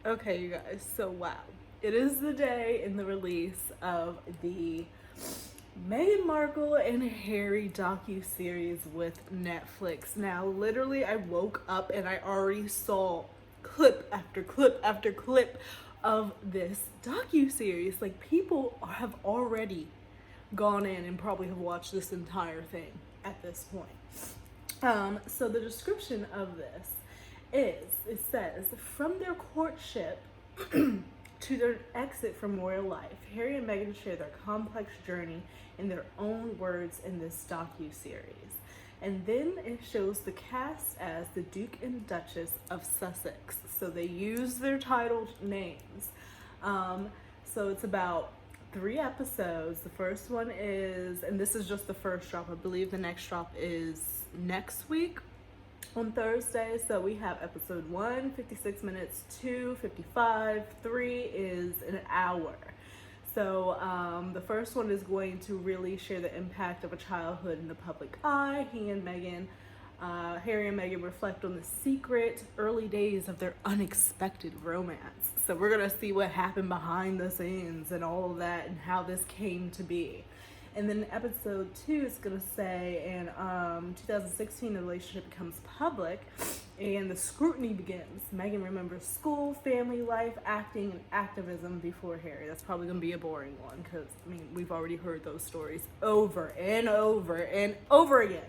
Okay, you guys, so wow. It is the day in the release of the Meghan Markle and Harry docu-series with Netflix. Now, literally, I woke up and I already saw clip after clip after clip of this docu-series. Like, people have already gone in and probably have watched this entire thing at this point. So the description of this is, it says, from their courtship to their exit from royal life, Harry and Meghan share their complex journey in their own words in this docu-series. And then it shows the cast as the Duke and Duchess of Sussex. So they use their title names. So it's about 3 episodes. The first one is, and this is just the first drop, I believe the next drop is next week on Thursday. So we have episode 1, 56 minutes, 2, 55, 3 is an hour. So the first one is going to really share the impact of a childhood in the public eye. Harry and Meghan reflect on the secret early days of their unexpected romance. So we're gonna see what happened behind the scenes and all of that and how this came to be. And then episode 2 is gonna say in 2016 the relationship becomes public and the scrutiny begins. Meghan remembers school, family life, acting, and activism before Harry. That's probably gonna be a boring one because we've already heard those stories over and over and over again.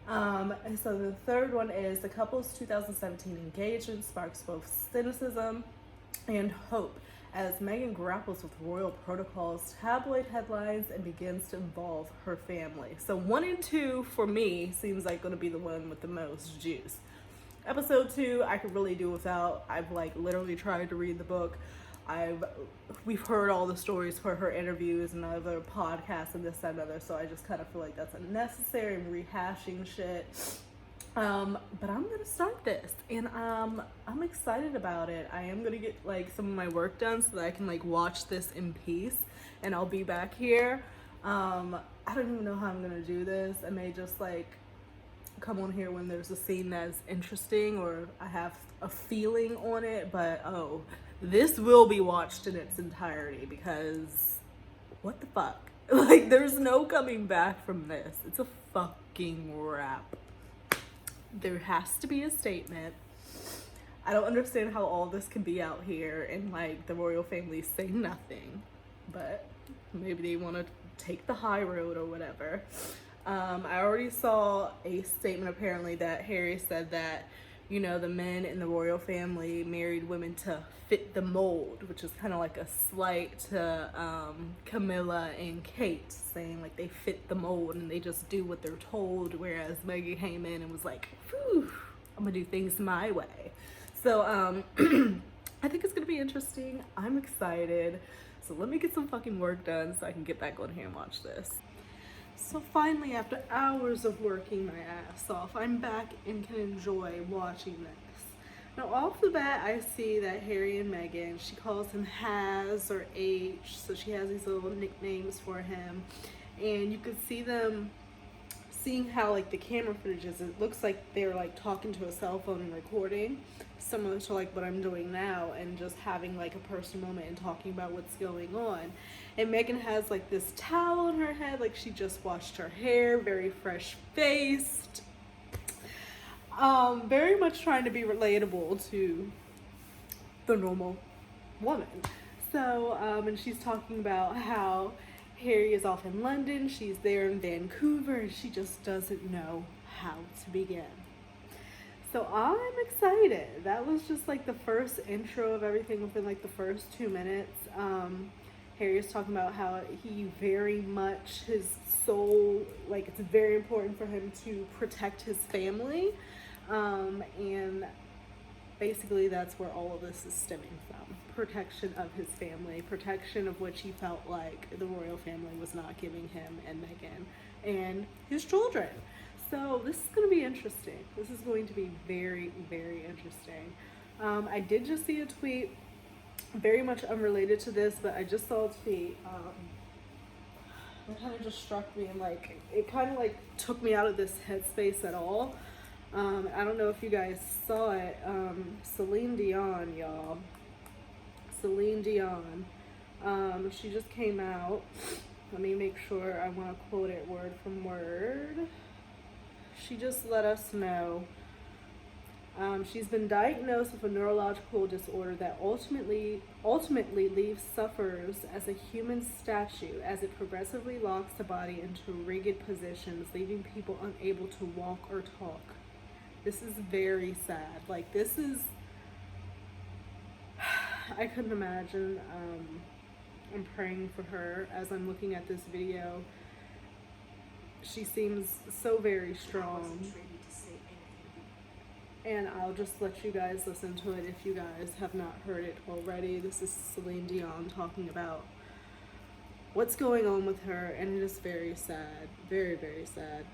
And so the third one is the couple's 2017 engagement sparks both cynicism and hope as Meghan grapples with royal protocols, tabloid headlines, and begins to involve her family. So 1 and 2 for me seems like going to be the one with the most juice. Episode 2 I could really do without. I've literally tried to read the book. We've heard all the stories for her interviews and other podcasts and this, that, and other, so I just kind of feel like that's unnecessary and rehashing shit. But I'm gonna start this and I'm excited about it. I am gonna get some of my work done so that I can watch this in peace, and I'll be back here. I don't even know how I'm gonna do this. I may just come on here when there's a scene that's interesting or I have a feeling on it, but this will be watched in its entirety because what the fuck? There's no coming back from this. It's a fucking wrap. There has to be a statement. I don't understand how all this can be out here and the royal family say nothing, but maybe they want to take the high road or whatever. I already saw a statement apparently that Harry said that, the men in the royal family married women to fit the mold, which is kind of like a slight to Camilla and Kate, saying they fit the mold and they just do what they're told, whereas Meghan came in and was like, whew, I'm gonna do things my way. So I think it's gonna be interesting. I'm excited. So let me get some fucking work done so I can get back on here and watch this. So finally, after hours of working my ass off, I'm back and can enjoy watching this. Now off the bat, I see that Harry and Meghan, she calls him Has or H, so she has these little nicknames for him. And you could see them, seeing how the camera footage is, it looks like they're talking to a cell phone and recording, similar to what I'm doing now, and just having a personal moment and talking about what's going on. And Meghan has this towel on her head, she just washed her hair, very fresh faced, very much trying to be relatable to the normal woman. So and she's talking about how Harry is off in London, she's there in Vancouver, and she just doesn't know how to begin. So I'm excited. That was just the first intro of everything within the first 2 minutes. Harry is talking about how he very much, his soul, it's very important for him to protect his family. And basically that's where all of this is stemming from. Protection of his family, protection of which he felt the royal family was not giving him and Meghan and his children. So this is going to be interesting. This is going to be very, very interesting. I did just see a tweet, very much unrelated to this, but I just saw a tweet. It kind of just struck me and it kind of took me out of this headspace at all. I don't know if you guys saw it. Celine Dion, y'all. Celine Dion. She just came out. Let me make sure I want to quote it word from word. She just let us know she's been diagnosed with a neurological disorder that ultimately leaves sufferers as a human statue as it progressively locks the body into rigid positions, leaving people unable to walk or talk. This is very sad. Like, this is, I couldn't imagine. I'm praying for her as I'm looking at this video. She seems so very strong. And I'll just let you guys listen to it if you guys have not heard it already. This is Celine Dion talking about what's going on with her, and it is very sad. Very, very sad.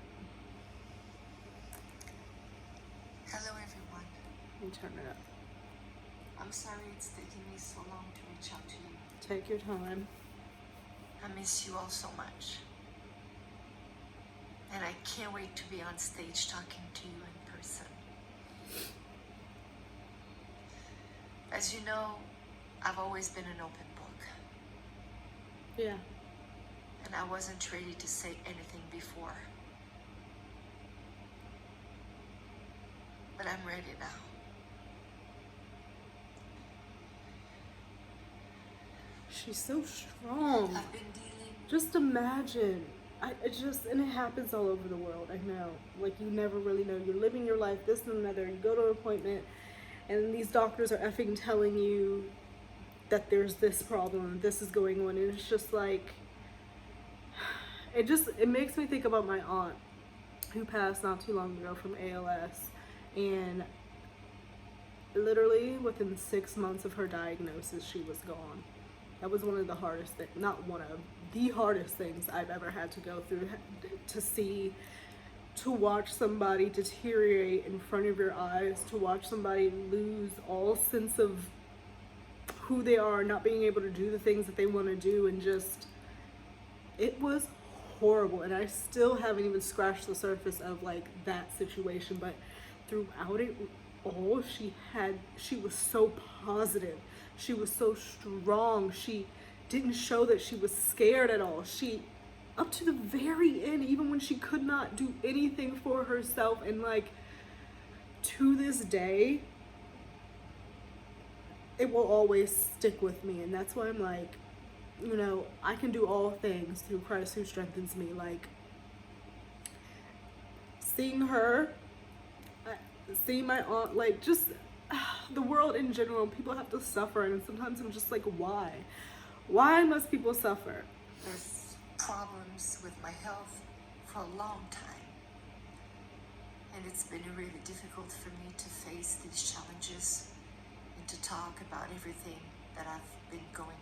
Hello everyone. Let me turn it up. I'm sorry it's taking me so long to reach out to you. Take your time. I miss you all so much. And I can't wait to be on stage talking to you in person. As you know, I've always been an open book. Yeah. And I wasn't ready to say anything before. But I'm ready now. She's so strong. I've been dealing... Just imagine. And it happens all over the world, I know. Like, you never really know. You're living your life, this and another. You go to an appointment, and these doctors are effing telling you that there's this problem, this is going on, and it's just like, it makes me think about my aunt who passed not too long ago from ALS, and literally within 6 months of her diagnosis, she was gone. That was one of the hardest things, not one of the hardest things I've ever had to go through, to watch somebody deteriorate in front of your eyes, to watch somebody lose all sense of who they are, not being able to do the things that they want to do, and just, it was horrible. And I still haven't even scratched the surface of like that situation, but throughout it all, she was so positive. She was so strong. She didn't show that she was scared at all. She, up to the very end, even when she could not do anything for herself, and like, to this day, it will always stick with me. And that's why I'm like, you know, I can do all things through Christ who strengthens me. Like, seeing her, seeing my aunt, like, just the world in general, people have to suffer, and sometimes I'm just like, why? Why must people suffer? There's problems with my health for a long time, and it's been really difficult for me to face these challenges and to talk about everything that I've been going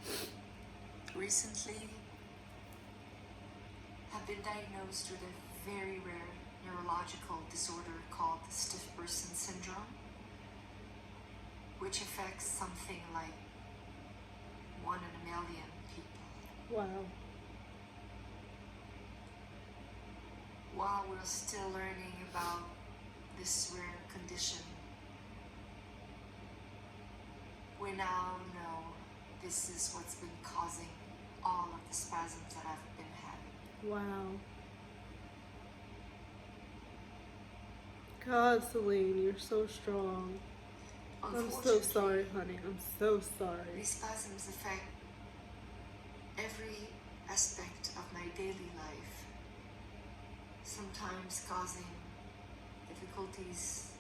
through. Recently, I've been diagnosed with a very rare neurological disorder called stiff person syndrome, which affects something like 1 in a million people. Wow. While we're still learning about this rare condition, we now know this is what's been causing all of the spasms that I've been having. Wow. God, Celine, you're so strong. I'm so sorry, honey. I'm so sorry. These spasms affect every aspect of my daily life, sometimes causing difficulties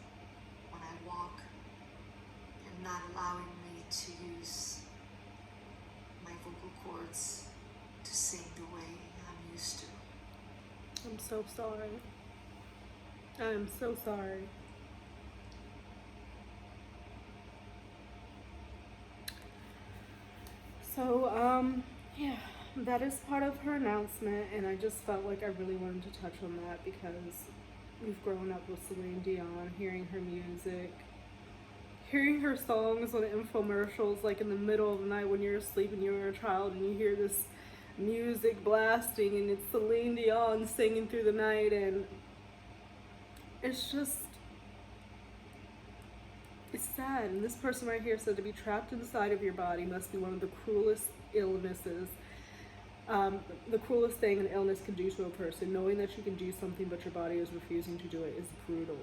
when I walk and not allowing me to use my vocal cords to sing the way I'm used to. I'm so sorry. I am so sorry. So, yeah, that is part of her announcement, and I just felt like I really wanted to touch on that because we've grown up with Celine Dion, hearing her music, hearing her songs on infomercials, like in the middle of the night when you're asleep and you're a child and you hear this music blasting and it's Celine Dion singing through the night, and it's just, it's sad. And this person right here said to be trapped inside of your body must be one of the cruelest illnesses. The cruelest thing an illness can do to a person. Knowing that you can do something but your body is refusing to do it is brutal.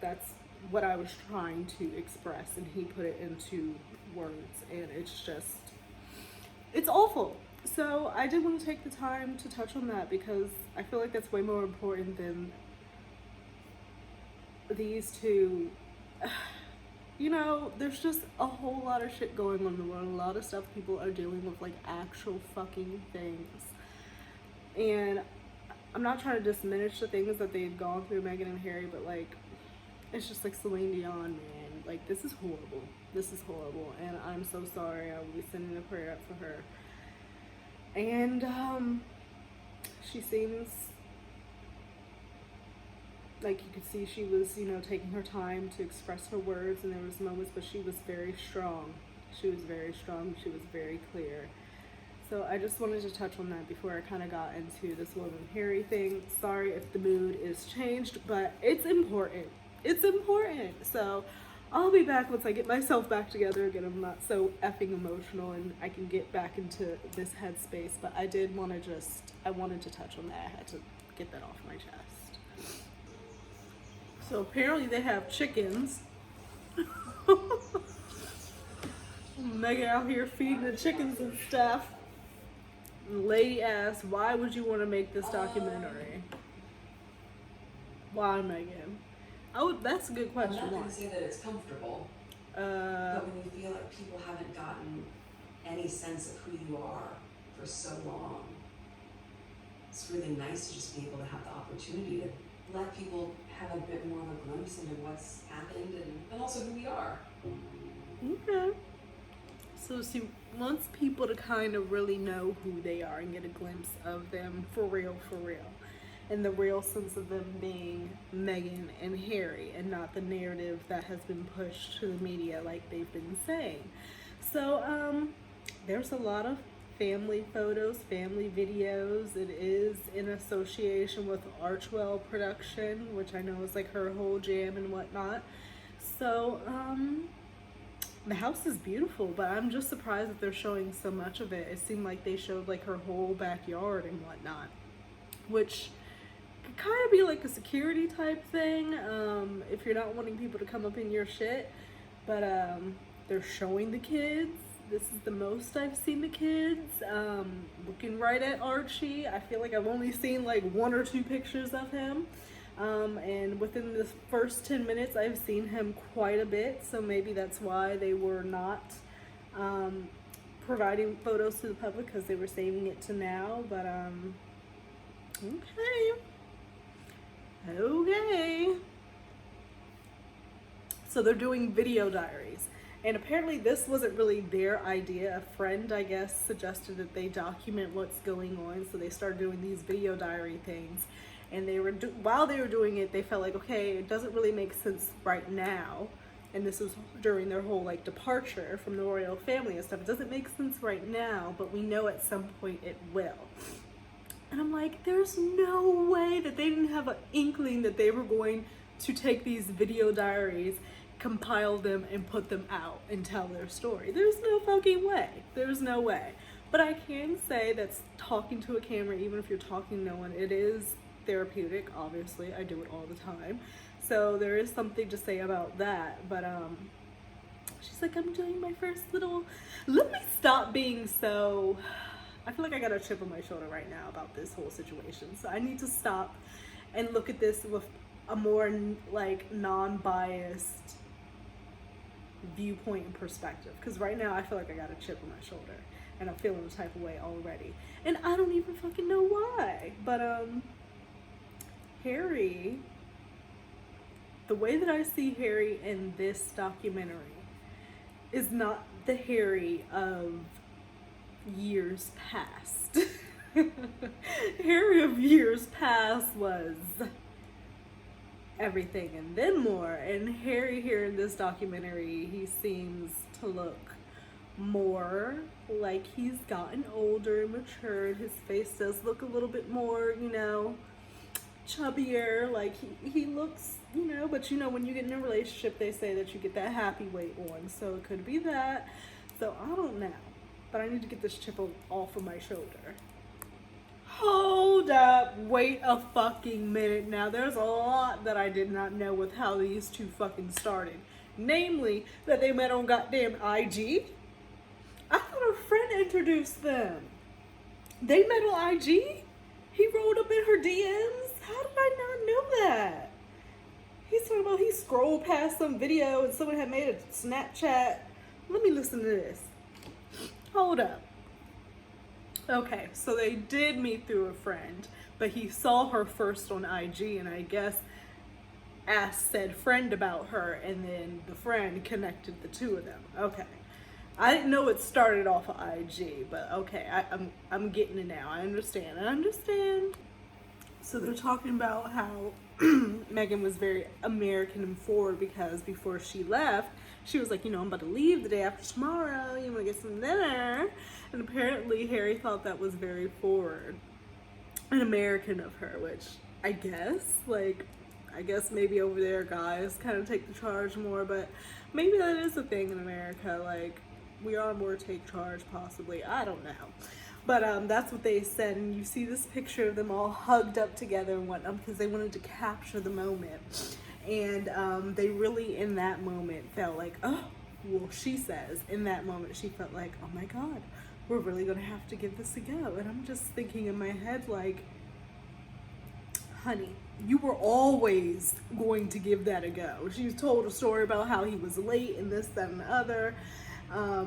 That's what I was trying to express, and he put it into words, and it's just, it's awful. So I did want to take the time to touch on that because I feel like that's way more important than these two. You know, there's just a whole lot of shit going on in the world. A lot of stuff people are dealing with, like actual fucking things. And I'm not trying to diminish the things that they've gone through, Meghan and Harry, but like, it's just like Celine Dion, man. Like, this is horrible. This is horrible. And I'm so sorry. I will be sending a prayer up for her. And she seems like, you could see she was, you know, taking her time to express her words, and there was moments, but she was very strong. She was very strong. She was very clear. So I just wanted to touch on that before I kind of got into this William and Harry thing. Sorry if the mood is changed, but it's important. It's important. So I'll be back once I get myself back together again. I'm not so effing emotional and I can get back into this headspace, but I did want to I wanted to touch on that. I had to get that off my chest. So apparently they have chickens. Meghan out here feeding the chickens and stuff. And the lady asked, why would you want to make this documentary? Why, Meghan? That's a good question. I'm not going to say that it's comfortable, but when you feel like people haven't gotten any sense of who you are for so long, it's really nice to just be able to have the opportunity to let people have a bit more of a glimpse into what's happened and also who we are. Okay. So she wants people to kind of really know who they are and get a glimpse of them for real. And the real sense of them being Meghan and Harry, and not the narrative that has been pushed to the media like they've been saying. So there's a lot of family photos, family videos. It is in association with Archwell Production, which I know is like her whole jam and whatnot. So the house is beautiful, but I'm just surprised that they're showing so much of it. It seemed like they showed like her whole backyard and whatnot, which could kind of be like a security type thing, if you're not wanting people to come up in your shit. But they're showing the kids. This is the most I've seen the kids. Looking right at Archie, I feel like I've only seen like 1 or 2 pictures of him. And within the first 10 minutes, I've seen him quite a bit. So maybe that's why they were not providing photos to the public, because they were saving it to now. But okay. So they're doing video diaries. And apparently this wasn't really their idea. A friend, I guess, suggested that they document what's going on. So they started doing these video diary things. And they were while they were doing it, they felt like, okay, it doesn't really make sense right now. And this was during their whole like departure from the royal family and stuff. It doesn't make sense right now, but we know at some point it will. And I'm like, there's no way that they didn't have an inkling that they were going to take these video diaries, compile them, and put them out and tell their story. There's no fucking way. There's no way. But I can say that talking to a camera, even if you're talking to no one, it is therapeutic. Obviously, I do it all the time. So there is something to say about that. But she's like, I'm doing my first little, let me stop being so, I feel like I got a chip on my shoulder right now about this whole situation. So I need to stop and look at this with a more like non-biased viewpoint and perspective. Because right now I feel like I got a chip on my shoulder and I'm feeling the type of way already. And I don't even fucking know why. But Harry, the way that I see Harry in this documentary is not the Harry of years past. Harry of years past was everything and then more. And Harry here in this documentary, he seems to look more like he's gotten older and matured. His face does look a little bit more, you know, chubbier. Like he looks, you know, but you know, when you get in a relationship, they say that you get that happy weight on. So it could be that. So I don't know. But I need to get this chip off of my shoulder. Hold up. Wait a fucking minute now. There's a lot that I did not know with how these two fucking started. Namely, that they met on goddamn IG. I thought a friend introduced them. They met on IG? He rolled up in her DMs? How did I not know that? He's talking about he scrolled past some video and someone had made a Snapchat. Let me listen to this. Hold up. Okay, so they did meet through a friend, but he saw her first on IG and I guess asked said friend about her, and then the friend connected the two of them. Okay. I didn't know it started off of IG, but okay, I'm getting it now. I understand. So they're talking about how Meghan was very American and forward because before she left, she was like, you know, I'm about to leave the day after tomorrow. You want to get some dinner? And apparently Harry thought that was very forward and American of her, which I guess maybe over there guys kind of take the charge more, but maybe that is a thing in America. Like, we are more take charge, possibly. I don't know. But that's what they said. And you see this picture of them all hugged up together and whatnot because they wanted to capture the moment. And they really, in that moment, felt like, oh, well, she says, in that moment, she felt like, oh my God, we're really going to have to give this a go. And I'm just thinking in my head, like, honey, you were always going to give that a go. She told a story about how he was late and this, that, and the other.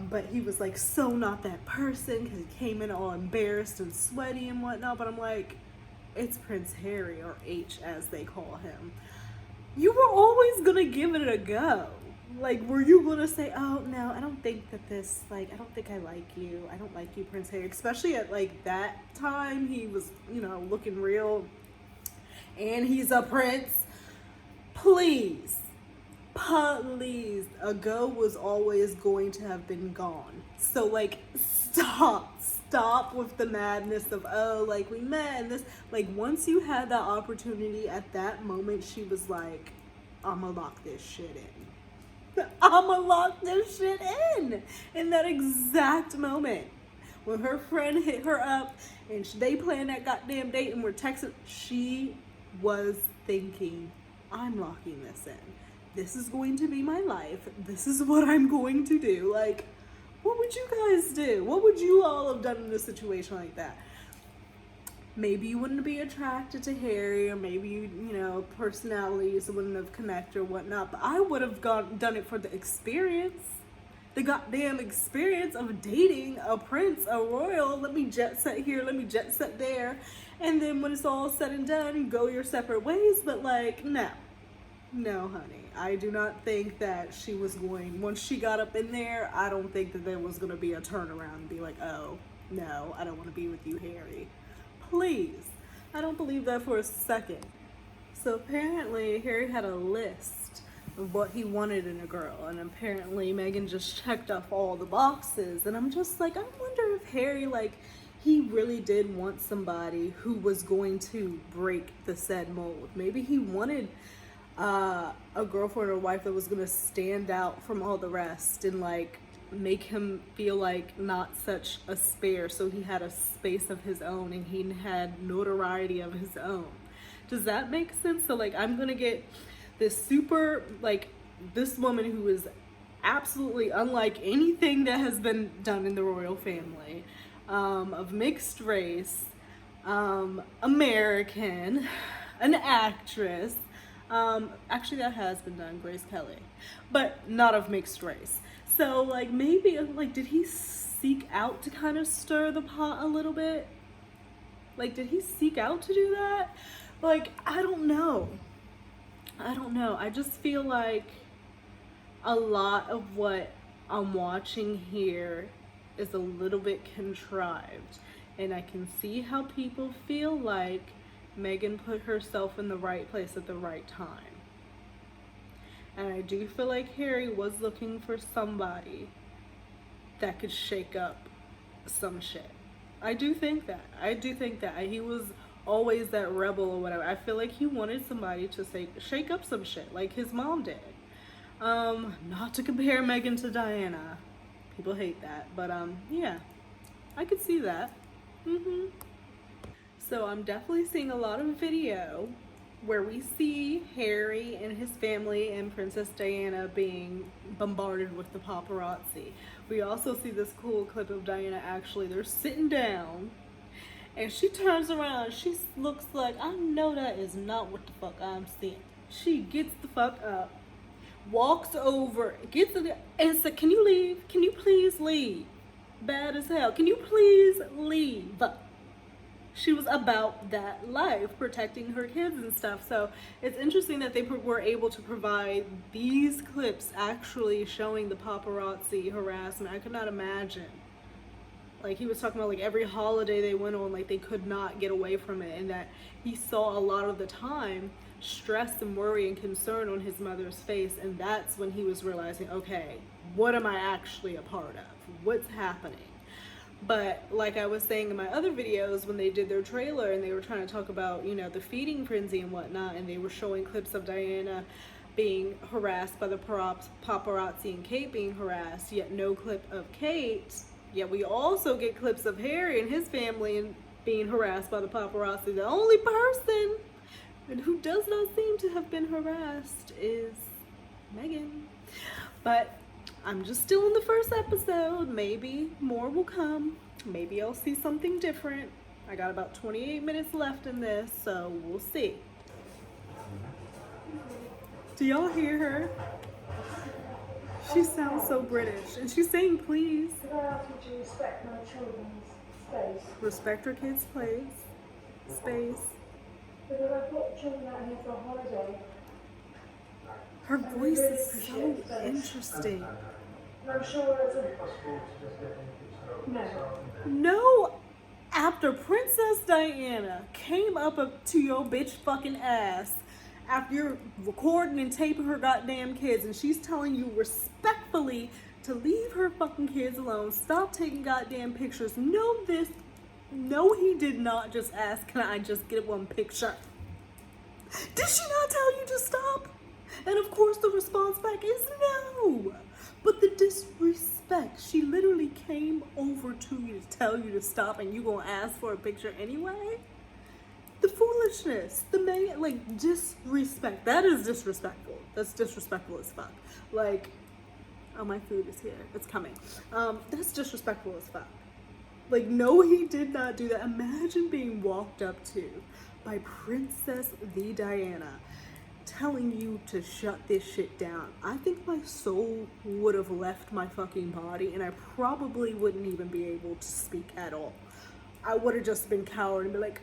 But he was like so not that person because he came in all embarrassed and sweaty and whatnot. But I'm like, it's Prince Harry, or H as they call him. You were always gonna give it a go. Like, were you gonna say, oh no, I don't think that this, like, I don't think I like you. I don't like you, Prince Harry. Especially at like that time, he was, you know, looking real, and he's a prince. Please. A go was always going to have been gone. So like, stop with the madness of, oh, like we met and this. Like, once you had that opportunity at that moment, she was like, I'ma lock this shit in. I'ma lock this shit in that exact moment. When her friend hit her up and they planned that goddamn date and were texting, she was thinking, I'm locking this in. This is going to be my life. This is what I'm going to do. Like, what would you guys do? What would you all have done in a situation like that? Maybe you wouldn't be attracted to Harry, or maybe, you know, personalities wouldn't have connected or whatnot, but I would have done it for the experience. The goddamn experience of dating a prince, a royal. Let me jet set here, let me jet set there. And then when it's all said and done, go your separate ways. But like, no, honey. I do not think that she was going, once she got up in there, I don't think that there was going to be a turnaround and be like, oh, no, I don't want to be with you, Harry. Please. I don't believe that for a second. So apparently Harry had a list of what he wanted in a girl, and apparently Meghan just checked off all the boxes. And I'm just like, I wonder if Harry, like, he really did want somebody who was going to break the said mold. Maybe he wanted a girlfriend or wife that was gonna stand out from all the rest and like make him feel like not such a spare, so he had a space of his own and he had notoriety of his own. Does that make sense? So like, I'm gonna get this super, like, this woman who is absolutely unlike anything that has been done in the royal family, of mixed race, American, an actress. Actually that has been done, Grace Kelly, but not of mixed race. So like, maybe like, did he seek out to kind of stir the pot a little bit? Like, did he seek out to do that? Like, I don't know. I just feel like a lot of what I'm watching here is a little bit contrived, and I can see how people feel like Meghan put herself in the right place at the right time. And I do feel like Harry was looking for somebody that could shake up some shit. I do think that. He was always that rebel or whatever. I feel like he wanted somebody to say shake up some shit like his mom did. Not to compare Meghan to Diana. People hate that, but yeah, I could see that. So I'm definitely seeing a lot of video where we see Harry and his family and Princess Diana being bombarded with the paparazzi. We also see this cool clip of Diana actually, they're sitting down and she turns around, she looks like, I know that is not what the fuck I'm seeing. She gets the fuck up, walks over, gets it, and said, can you leave? Can you please leave? Bad as hell. Can you please leave? She was about that life, protecting her kids and stuff. So it's interesting that they were able to provide these clips actually showing the paparazzi harassment. I could not imagine. Like, he was talking about, like, every holiday they went on, like, they could not get away from it, and that he saw a lot of the time stress and worry and concern on his mother's face, and that's when he was realizing, okay, what am I actually a part of? What's happening? But like I was saying in my other videos, when they did their trailer and they were trying to talk about, you know, the feeding frenzy and whatnot, and they were showing clips of Diana being harassed by the paparazzi and Kate being harassed, yet no clip of Kate. Yet we also get clips of Harry and his family and being harassed by the paparazzi. The only person who does not seem to have been harassed is Meghan. But I'm just still in the first episode. Maybe more will come. Maybe I'll see something different. I got about 28 minutes left in this, so we'll see. Do y'all hear her? She sounds so British, and she's saying please. Could I ask you to respect my children's space? Respect her kids' space. Because I've got children out here for a holiday. Her voice is so interesting. And I'm sure it's a... No. After Princess Diana came up to your bitch fucking ass, after you're recording and taping her goddamn kids, and she's telling you respectfully to leave her fucking kids alone, stop taking goddamn pictures. No, he did not just ask, can I just get one picture? Did she not tell you to stop? And of course the response back is no. But the disrespect, she literally came over to you to tell you to stop, and you gonna ask for a picture anyway? The foolishness, disrespect. That is disrespectful. That's disrespectful as fuck. Like, oh, my food is here. It's coming. That's disrespectful as fuck. Like, no, he did not do that. Imagine being walked up to by Princess the Diana telling you to shut this shit down. I think my soul would have left my fucking body, and I probably wouldn't even be able to speak at all. I would have just been coward and be like,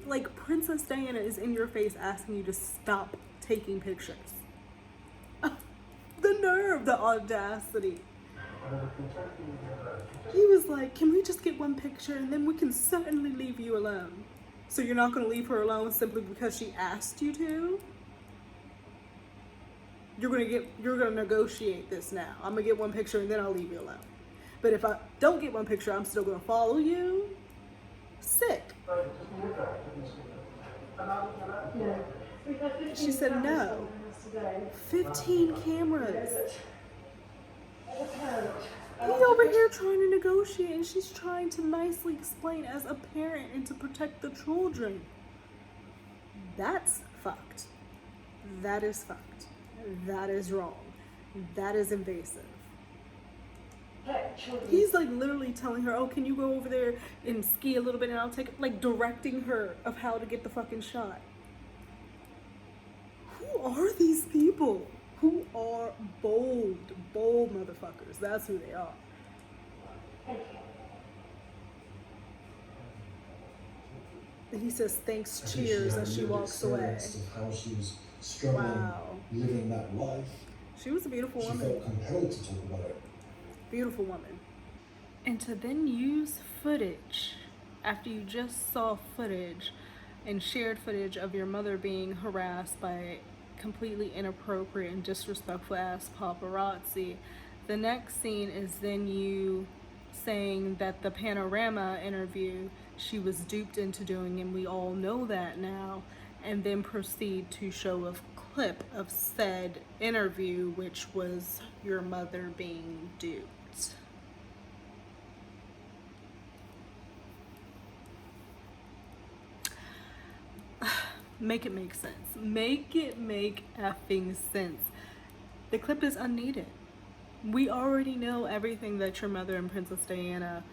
Like, Princess Diana is in your face asking you to stop taking pictures. The nerve, the audacity. He was like, can we just get one picture and then we can certainly leave you alone? So you're not going to leave her alone simply because she asked you to? You're going to negotiate this now. I'm going to get one picture and then I'll leave you alone. But if I don't get one picture, I'm still going to follow you? Sick. She said no. 15 cameras. He's over here trying to negotiate, and she's trying to nicely explain as a parent and to protect the children. That's fucked. That is fucked. That is wrong. That is invasive. He's like literally telling her, oh, can you go over there and ski a little bit and I'll take it, like directing her of how to get the fucking shot. Who are these people? Who are bold motherfuckers? That's who they are. And he says, thanks, cheers, as she walks away. Of how she was struggling, living that life. She was a beautiful woman. She felt compelled to talk about it. Beautiful woman. And to then use footage, after you just saw footage and shared footage of your mother being harassed by completely inappropriate and disrespectful ass paparazzi, the next scene is then you saying that the Panorama interview she was duped into doing, and we all know that now, and then proceed to show a clip of said interview, which was your mother being duped. Make it make sense. Make it make effing sense. The clip is unneeded. We already know everything that your mother and Princess Diana,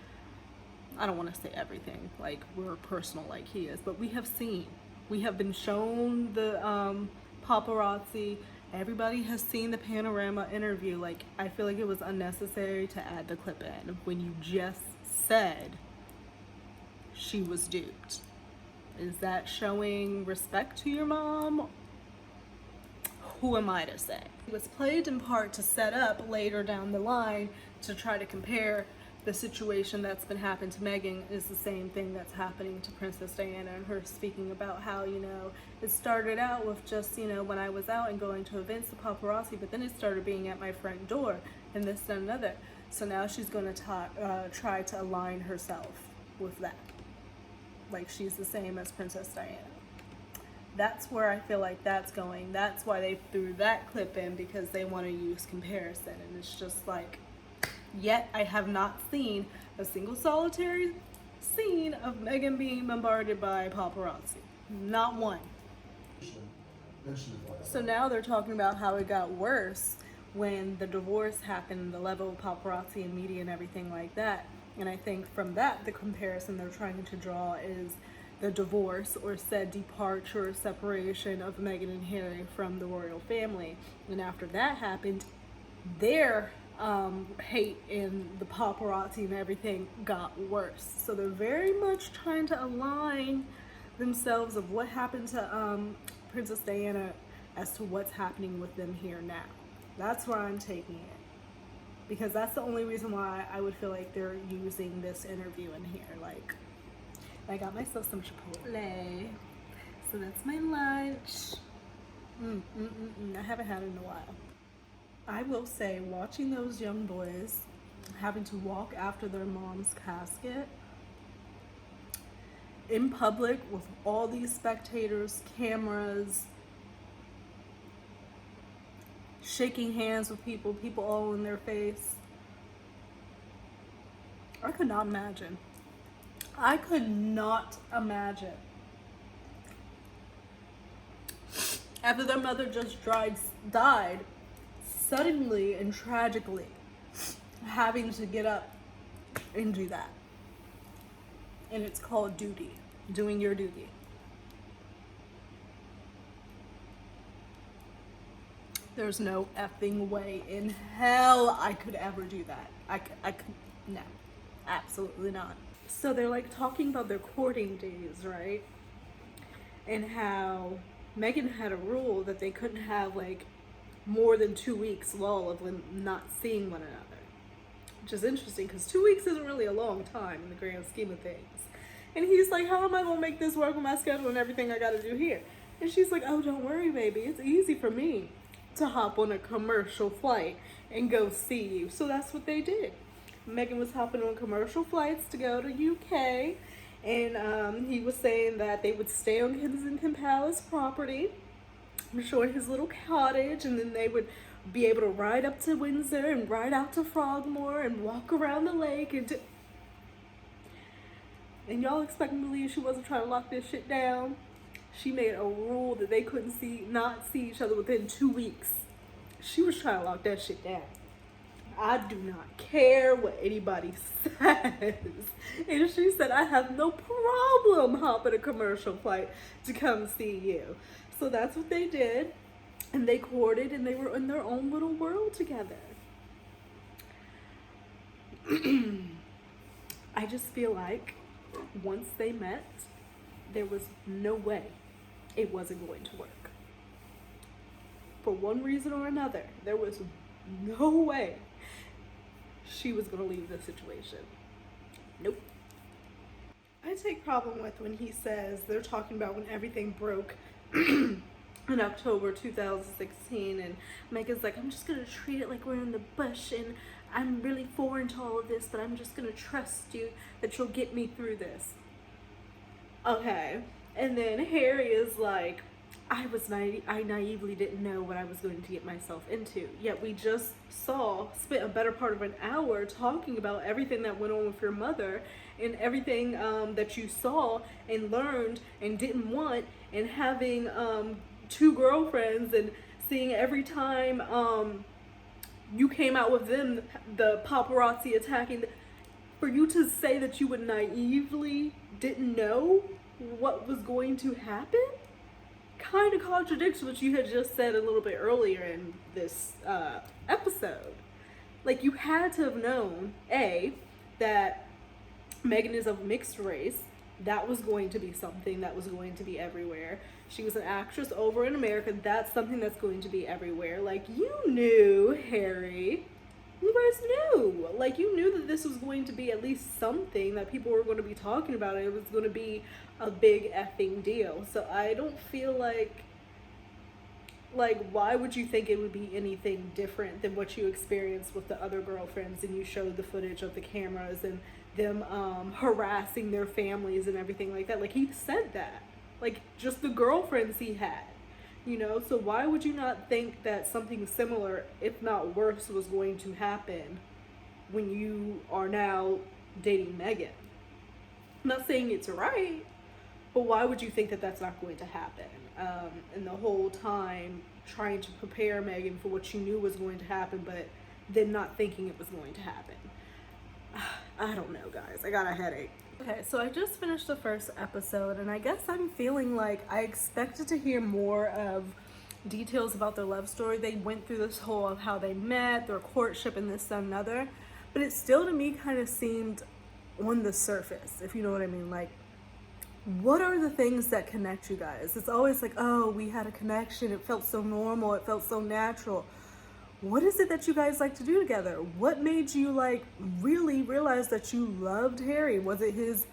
I don't want to say everything, like we're personal like he is, but we have seen. We have been shown the paparazzi. Everybody has seen the Panorama interview. Like, I feel like it was unnecessary to add the clip in when you just said she was duped. Is that showing respect to your mom? Who am I to say? It was played in part to set up later down the line to try to compare the situation that's been happening to Meghan is the same thing that's happening to Princess Diana, and her speaking about how, you know, it started out with just, you know, when I was out and going to events, the paparazzi, but then it started being at my front door and this and another. So now she's going to try to align herself with that. Like she's the same as Princess Diana. That's where I feel like that's going. That's why they threw that clip in, because they want to use comparison. And it's just like, yet I have not seen a single solitary scene of Meghan being bombarded by paparazzi. Not one. So now they're talking about how it got worse when the divorce happened, the level of paparazzi and media and everything like that. And I think from that, the comparison they're trying to draw is the divorce or said departure or separation of Meghan and Harry from the royal family. And after that happened, their hate and the paparazzi and everything got worse. So they're very much trying to align themselves of what happened to Princess Diana as to what's happening with them here now. That's where I'm taking it. Because that's the only reason why I would feel like they're using this interview in here. Like, I got myself some Chipotle. So that's my lunch. I haven't had it in a while. I will say, watching those young boys having to walk after their mom's casket in public with all these spectators, cameras, shaking hands with people all in their face. I could not imagine. I could not imagine. After their mother just died, suddenly and tragically, having to get up and do that. And it's called duty, doing your duty. There's no effing way in hell I could ever do that. I could, no, absolutely not. So they're like talking about their courting days, right? And how Meghan had a rule that they couldn't have like more than 2 weeks lull of them not seeing one another. Which is interesting because 2 weeks isn't really a long time in the grand scheme of things. And he's like, how am I gonna make this work with my schedule and everything I gotta do here? And she's like, oh, don't worry, baby. It's easy for me to hop on a commercial flight and go see you. So that's what they did. Meghan was hopping on commercial flights to go to UK, and he was saying that they would stay on Kensington Palace property, showing his little cottage, and then they would be able to ride up to Windsor and ride out to Frogmore and walk around the lake and y'all expect me to believe she wasn't trying to lock this shit down? She made a rule that they couldn't not see each other within 2 weeks. She was trying to lock that shit down. I do not care what anybody says. And she said, I have no problem hopping a commercial flight to come see you. So that's what they did. And they courted and they were in their own little world together. I just feel like once they met, there was no way it wasn't going to work. For one reason or another, there was no way she was going to leave this situation. Nope. I take problem with when he says they're talking about when everything broke in October 2016, and Meghan's like, I'm just going to treat it like we're in the bush, and I'm really foreign to all of this, but I'm just gonna trust you that you'll get me through this. Okay. And then Harry is like, I naively didn't know what I was going to get myself into. Yet we just spent a better part of an hour talking about everything that went on with your mother and everything that you saw and learned and didn't want, and having 2 girlfriends, and seeing every time you came out with them, the paparazzi attacking. For you to say that you would naively didn't know what was going to happen kind of contradicts what you had just said a little bit earlier in this episode. Like, you had to have known, A, that Meghan is of mixed race. That was going to be something that was going to be everywhere. She was an actress over in America. That's something that's going to be everywhere. Like, you knew, Harry. You guys knew. Like, you knew that this was going to be at least something that people were going to be talking about. It was going to be a big effing deal. So I don't feel like, why would you think it would be anything different than what you experienced with the other girlfriends, and you showed the footage of the cameras and them harassing their families and everything like that? Like, he said that. Like, just the girlfriends he had. You know, so why would you not think that something similar, if not worse, was going to happen when you are now dating Meghan? I'm not saying it's right, but why would you think that that's not going to happen? And the whole time trying to prepare Meghan for what you knew was going to happen, but then not thinking it was going to happen. I don't know, guys. I got a headache. Okay, so I just finished the first episode, and I guess I'm feeling like I expected to hear more of details about their love story. They went through this whole of how they met, their courtship, and this, that, and another, but it still to me kind of seemed on the surface, if you know what I mean. Like, what are the things that connect you guys? It's always like, oh, we had a connection. It felt so normal. It felt so natural. What is it that you guys like to do together? What made you like really realize that you loved Harry? Was it his,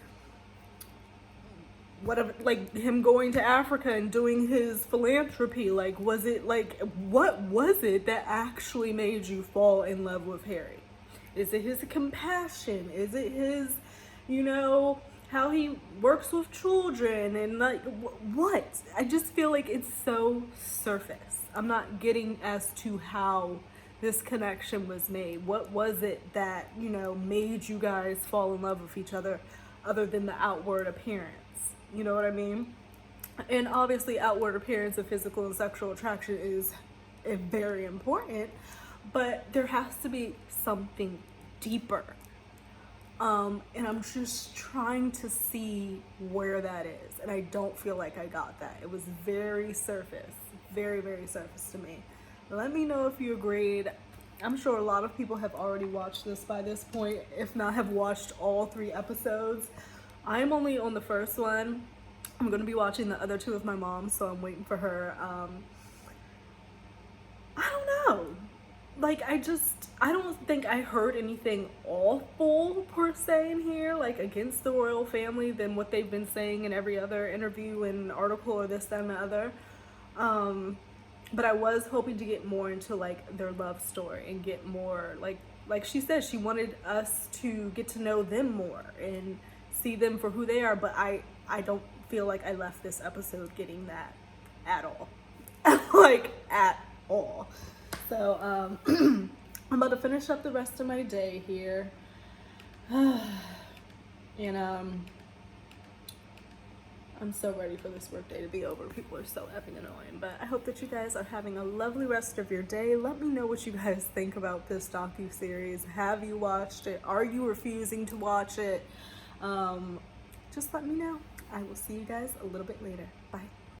whatever, like him going to Africa and doing his philanthropy? Like, was it like, what was it that actually made you fall in love with Harry? Is it his compassion? Is it his, you know, how he works with children, and like what? I just feel like it's so surface. I'm not getting as to how this connection was made. What was it that, you know, made you guys fall in love with each other than the outward appearance? You know what I mean? And obviously outward appearance of physical and sexual attraction is very important, but there has to be something deeper. And I'm just trying to see where that is. And I don't feel like I got that. It was very surface, very, very surface to me. Let me know if you agreed. I'm sure a lot of people have already watched this by this point, if not have watched all 3 episodes. I'm only on the first one. I'm going to be watching the other 2 with my mom, so I'm waiting for her. I don't know. Like, I don't think I heard anything awful per se in here, like against the royal family, than what they've been saying in every other interview and article or this, that, and the other. But I was hoping to get more into like their love story and get more, like she said, she wanted us to get to know them more and see them for who they are. But I don't feel like I left this episode getting that at all. Like, at all. So, I'm about to finish up the rest of my day here. And, I'm so ready for this workday to be over. People are so effing annoying. But I hope that you guys are having a lovely rest of your day. Let me know what you guys think about this docu-series. Have you watched it? Are you refusing to watch it? Just let me know. I will see you guys a little bit later. Bye.